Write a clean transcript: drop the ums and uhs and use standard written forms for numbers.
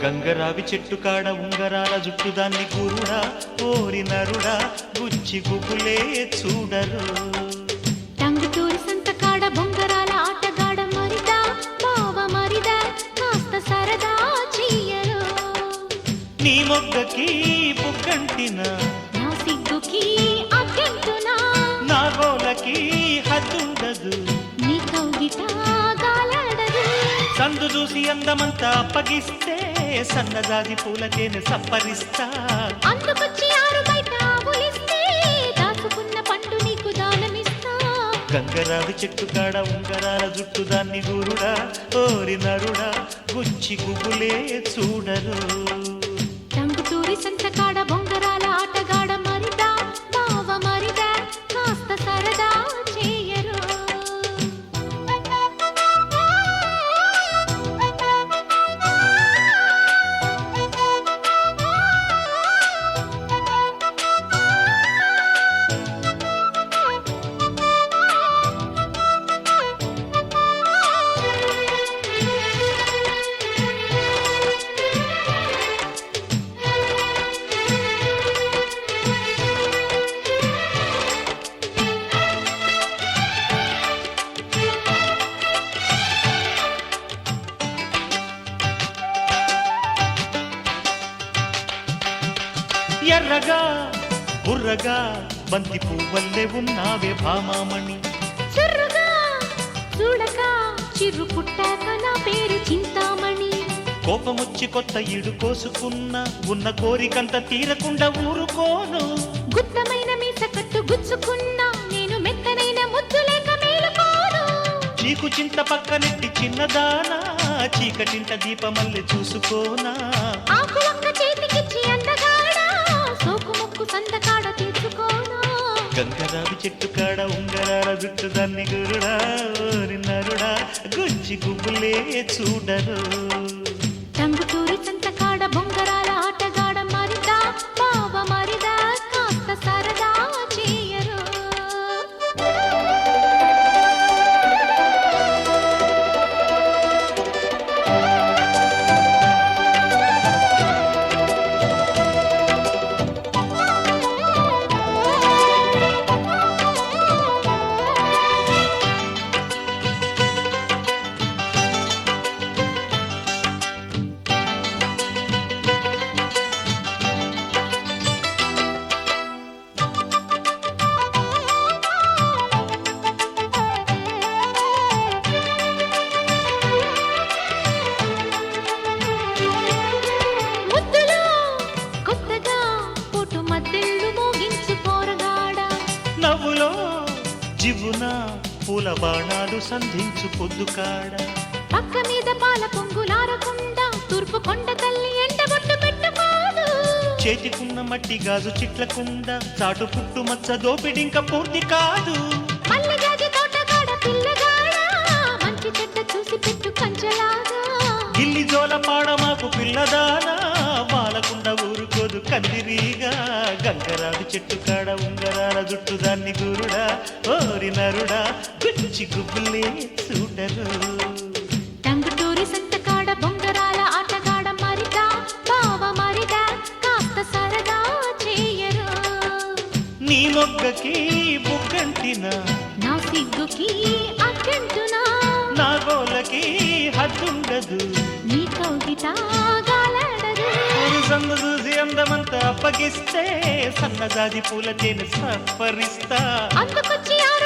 గంగరావి చెట్టు కాడ ఉంగరాల జుట్టు దాన్ని గురుడా ఓరి నరుడా గుచ్చి గుబులే చూడరు. టంగుటూరి సంత కాడ బొంగరాల ఆటగాడ మరిదా బావ మరిదా కాస్త సరదా చెయ్యరు. నీ మొగ్గకి బుగ్గంటిన నా సిగ్గుకి అగ్గంటునా నా గోలకి హద్దుండదు నీ కౌగిట గాలాడదు. సందు చూసి అందమంతా అప్పగిస్తే సన్నజాజి పూలకేనే సప్పరిస్తా. అందుకొచ్చి ఆరు బయట ఉలిస్తే దాచుకున్న పండు నీకు దానమిస్తా. గంగరావి చెట్టు కాడ ఉంగరాల జుట్టు దాన్ని గురుడా ఓరి నరుడా గుచ్చి గుబులే చూడరు. టంగుటూరి సంత కాడ బొంగరాల ఆటగాడ మరిదా బావ మరిదా కాస్త సరదా చెయ్యరు. ఎర్రగా బుర్రగా బంతి పువ్వల్లే ఉన్నావే భామామణి. చుర్రుగా చూడక చిరు పుట్టాక నా పేరు చింతామణి. కోపమొచ్చి కొత్త ఈడు కోసుకున్న ఉన్న కోరికంత తీరకుండా ఊరుకోను. గుత్తమైన మీస కట్టు గుచ్చుకున్నా నేను మెత్తనైన ముద్దులేక మేలుకోను. చీకు చింత పక్కనెట్టి చిన్నదానా చీకటింట దీపమల్లె చూసుకోనా. ఆకు ఒక్క చేతికిచ్చి అందగాడా సోకు మొక్కు సందకాడ తీర్చుకోనా. గంగరావి చెట్టు కాడ ఉంగరాల జుట్టు దాన్ని గురుడా ఓరి నరుడా గుచ్చి గుబులే చూడరు. టంగుటూరి సంత కాడ బొంగరాల ఆటగాడ మరిదా బావ మరిదా కాస్త సరదా చెయ్యరు. ముద్దులో కొత్తగా పొటు మద్దెళ్ళు మోగించు పోరగాడ. నవ్వులో జివ్వున పూల బాణాలు సంధించు పొద్దు కాడ. పక్క మీద పాల పొంగులారకుండా తూర్పు కొండ తల్లి ఎండగొట్టు పెట్టుకోదు. చేతికున్న మట్టి గాజు చిట్లకుండా చాటు పుట్టు మచ్చ దోపిడింక పూర్తి కాదు. మల్లెజాజి తోటగాడ పిల్లగాడ మంచి చెడ్డ చూసి పెట్టు కంచెలాగా. గిల్లి జోల పాడ మాకు పిల్లదానా వాలకుండా ఊరుకోదు కందిరీగా. గంగరావి చెట్టు కాడ ఉంగరాల జుట్టు దాన్ని గురుడా ఓరి నరుడా గుచ్చి గుబులే చూడరు. టంగుటూరి సంత కాడ బొంగరాల ఆటగాడ మరిదా బావ మరిదా కాస్త సరదా చెయ్యరు. నీ మొగ్గకి బుగ్గంటిన నా సిగ్గుకి అగ్గంటునా నా గోలకి హద్దుండదు నీ కౌగిట గాలాడదు. సందు చూసి అందమంతా అప్పగిస్తే సన్నజాజి పూల తేనె సప్పరిస్తా. అందుకొచ్చి ఆరు